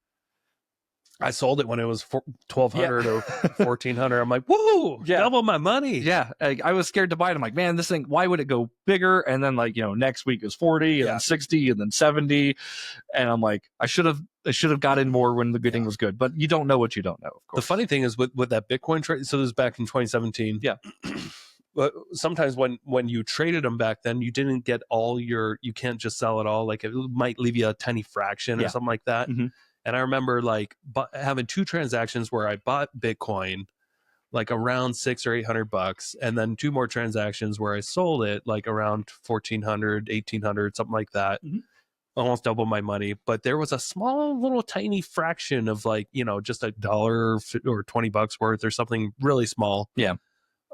I sold it when it was 1,200 or 1,400. I'm like, whoa, double my money. Yeah, I was scared to buy it. I'm like, man, this thing, why would it go bigger? And then like, next week is 40 and then 60 and then 70. And I'm like, I should have got in more when the bidding was good. But you don't know what you don't know, of course. The funny thing is with that Bitcoin trade, so this was back in 2017. Yeah. But sometimes when you traded them back then, you didn't get you can't just sell it all. Like it might leave you a tiny fraction or something like that. Mm-hmm. And I remember like having 2 transactions where I bought Bitcoin like around $600 or $800, and then 2 more transactions where I sold it like around 1,400, 1,800, something like that. Mm-hmm. Almost double my money. But there was a small little tiny fraction of like, just $1 or $20 worth or something really small. Yeah.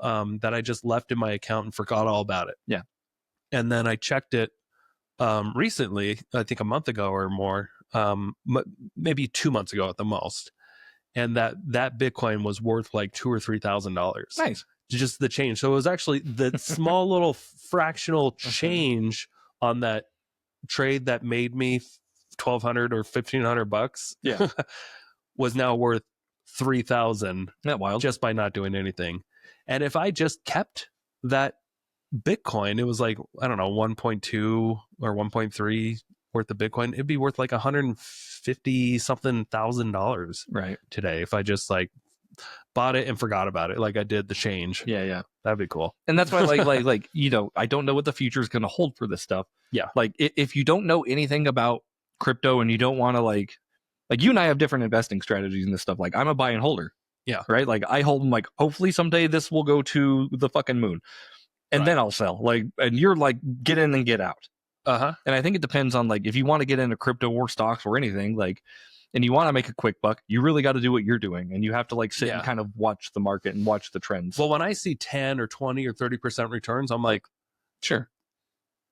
That I just left in my account and forgot all about it. Yeah. And then I checked it recently, I think a month ago or more. Maybe 2 months ago at the most, and that Bitcoin was worth like $2,000 or $3,000. Nice, just the change. So it was actually the small little fractional change on that trade that made me $1,200 or $1,500. Yeah, was now worth $3,000. That wild, just by not doing anything. And if I just kept that Bitcoin, it was like, I don't know, 1.2 or 1.3 worth of Bitcoin, it'd be worth like $150 something thousand right today if I just like bought it and forgot about it, like I did the change. Yeah, that'd be cool. And that's why like I don't know what the future is going to hold for this stuff. Yeah, like if you don't know anything about crypto and you don't want to like you and I have different investing strategies and this stuff. Like I'm a buy and holder. Yeah, right. Like I hold them. Like hopefully someday this will go to the fucking moon, and then I'll sell. Like, and you're like get in and get out. And I think it depends on like if you want to get into crypto or stocks or anything, like, and you want to make a quick buck, you really got to do what you're doing, and you have to like sit and kind of watch the market and watch the trends. Well, when I see 10 or 20 or 30% returns, I'm like, sure,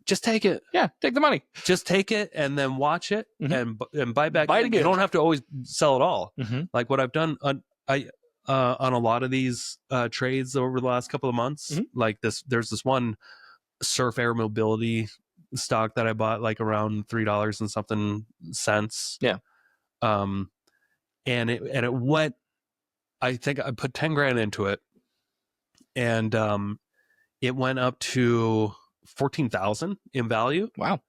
just take it. Yeah, take the money. Just take it and then watch it and buy back. Buy it again. You don't have to always sell it all. Mm-hmm. Like what I've done on a lot of these trades over the last couple of months. Like there's this one Surf Air Mobility stock that I bought like around $3 and something cents. Yeah. And it went. I think I put 10 grand into it, and it went up to 14,000 in value. Wow.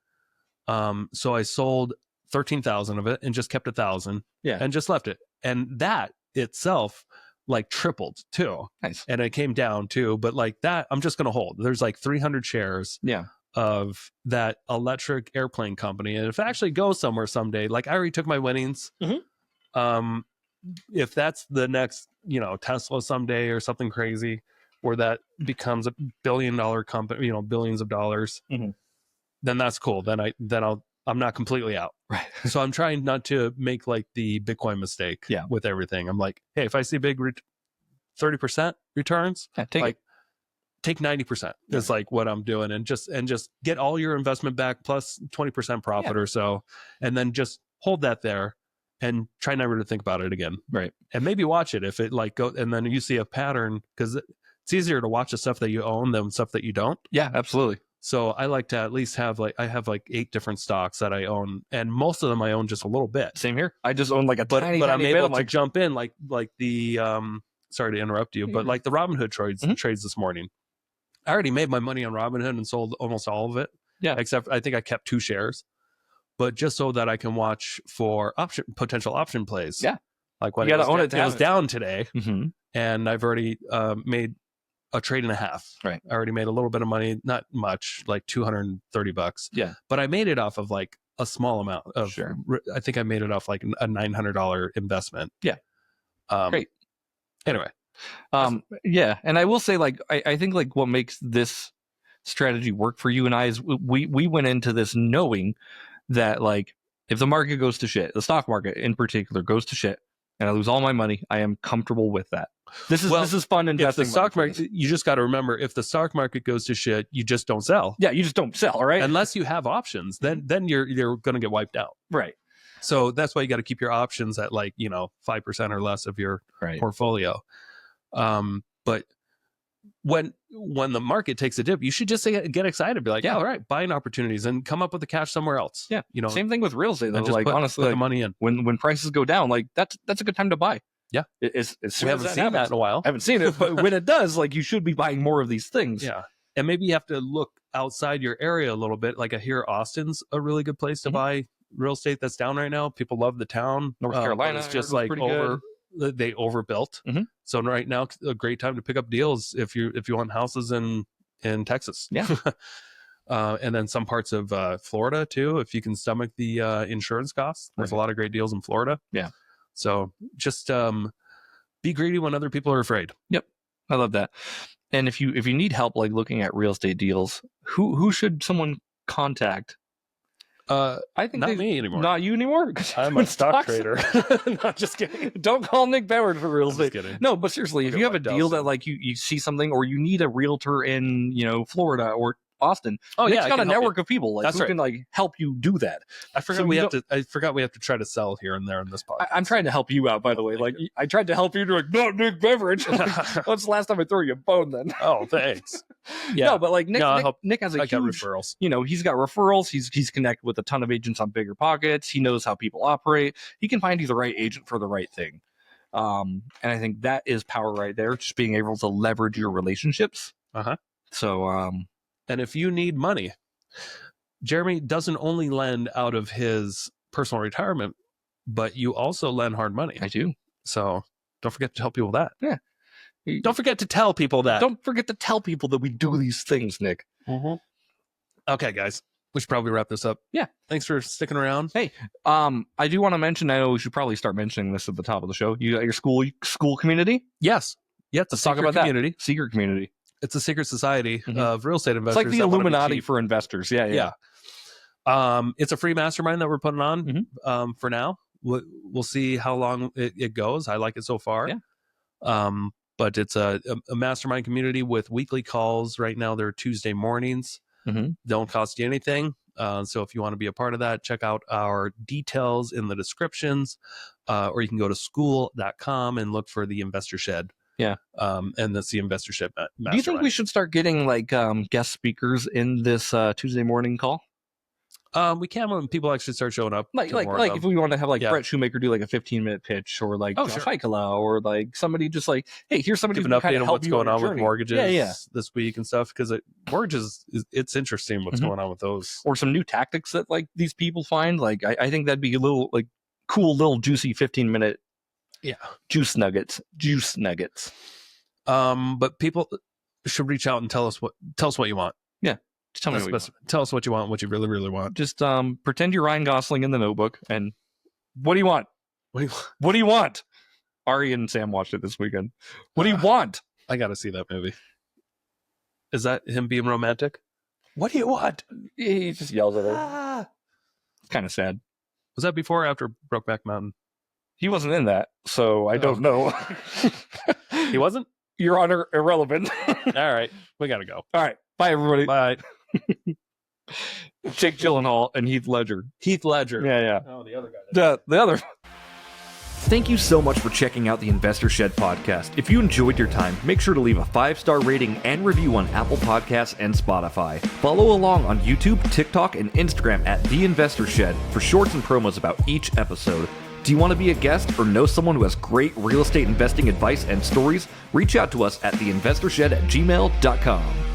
So I sold 13,000 of it and just kept 1,000. Yeah. And just left it. And that itself like tripled too. Nice. And it came down too. But like that, I'm just going to hold. There's like 300 shares. Yeah. Of that electric airplane company. And if it actually goes somewhere someday, like I already took my winnings. If that's the next, Tesla someday or something crazy, where that becomes $1 billion company, billions of dollars, then that's cool. I'm not completely out. Right. So I'm trying not to make like the Bitcoin mistake with everything. I'm like, hey, if I see big 30% returns, take 90% is like what I'm doing, and just get all your investment back plus 20% profit or so, and then just hold that there and try never to think about it again. Right. And maybe watch it if it like go, and then you see a pattern, because it's easier to watch the stuff that you own than stuff that you don't. Yeah, absolutely. So I like to at least have I have 8 different stocks that I own, and most of them I own just a little bit. Same here. I just own like a tiny but I'm bit. able to jump in like the sorry to interrupt you, but like the Robinhood trades this morning. I already made my money on Robinhood and sold almost all of it. Yeah. Except I think I kept 2 shares, but just so that I can watch for potential option plays. Yeah. Like when you got to own it. It was down today, and I've already made a trade and a half. Right. I already made a little bit of money, not much, like $230. Yeah. But I made it off of like a small amount of. Sure. I think I made it off like a $900 investment. Yeah. Great. Anyway. Yeah, and I will say, like, I think like what makes this strategy work for you and I is we went into this knowing that like if the market goes to shit, the stock market in particular goes to shit, and I lose all my money, I am comfortable with that. This is fun investing. If the stock market, you just got to remember, if the stock market goes to shit, you just don't sell. Yeah, you just don't sell, right? Unless you have options, then you're going to get wiped out. Right. So that's why you got to keep your options at 5% or less of your portfolio. But when the market takes a dip, you should just get excited, be like, all right, buying opportunities, and come up with the cash somewhere else. Yeah. Same thing with real estate though. Just honestly, put the money in. When prices go down, like that's a good time to buy. Yeah. We haven't seen that in a while. I haven't seen it, but when it does, like you should be buying more of these things. Yeah. And maybe you have to look outside your area a little bit. Like I hear Austin's a really good place to buy real estate that's down right now. People love the town. North Carolina. It's just like they overbuilt. So right now, a great time to pick up deals if you want houses in Texas. Yeah. And then some parts of Florida too, if you can stomach the insurance costs. There's a lot of great deals in Florida. Yeah. So just be greedy when other people are afraid. Yep. I love that. And if you need help like looking at real estate deals, who should someone contact? I think not me anymore. Not you anymore? I'm a stock trader. Not just kidding. Don't call Nick Beveridge for real estate. Just kidding. No, but seriously, if you have a deal that like you see something, or you need a realtor in Florida or Austin, Nick's got a network of people like who can like help you do that. I forgot we have to try to sell here and there in this podcast. I'm trying to help you out, by the way. Like I tried to help you, like, no, Nick Beveridge. When's the last time I threw you a bone then? Oh, thanks. Yeah. No, but like Nick has I got referrals. He's got referrals. He's connected with a ton of agents on Bigger Pockets. He knows how people operate. He can find you the right agent for the right thing. And I think that is power right there. Just being able to leverage your relationships. So, and if you need money, Jeremy doesn't only lend out of his personal retirement, but you also lend hard money. I do. So don't forget to tell people that. Yeah. Don't forget to tell people that. Don't forget to tell people that we do these things, Nick. Okay, guys. We should probably wrap this up. Yeah. Thanks for sticking around. Hey, I do want to mention, I know we should probably start mentioning this at the top of the show. You got your school community? Yes. Yeah, it's Let's talk about community. That. Secret community. It's a secret society of real estate investors. It's like the Illuminati for investors. Yeah. It's a free mastermind that we're putting on for now. We'll see how long it goes. I like it so far. Yeah. But it's a mastermind community with weekly calls. Right now, they're Tuesday mornings. Don't cost you anything. So if you want to be a part of that, check out our details in the descriptions, or you can go to school.com and look for the Investor Shed. Yeah. And that's the Investor Shed Mastermind. Do you think we should start getting like guest speakers in this Tuesday morning call? We can when people actually start showing up. Like if we want to have Brett Shoemaker do like a 15-minute pitch, or like Josh Heikkila, or like somebody just like, hey, here's somebody give who an can update on what's going on with mortgages this week and stuff, because mortgages it's interesting what's going on with those, or some new tactics that like these people find. Like I think that'd be a little like cool, little juicy 15-minute juice nuggets. But people should reach out and tell us what you want. Just tell me what you want. Tell us what you want, what you really, really want. Just pretend you're Ryan Gosling in The Notebook, and what do you want? What do you want? Ari and Sam watched it this weekend. What do you want? I got to see that movie. Is that him being romantic? What do you want? He just yells at her. It's kind of sad. Was that before or after Brokeback Mountain? He wasn't in that, so I don't know. He wasn't? Your Honor, irrelevant. All right. We got to go. All right. Bye, everybody. Bye. Jake Gyllenhaal and Heath Ledger. Yeah. Oh, the other guy. The other. Thank you so much for checking out the Investor Shed podcast. If you enjoyed your time, make sure to leave a 5-star rating and review on Apple Podcasts and Spotify. Follow along on YouTube, TikTok, and Instagram at The Investor Shed for shorts and promos about each episode. Do you want to be a guest or know someone who has great real estate investing advice and stories? Reach out to us at theinvestorshed@gmail.com.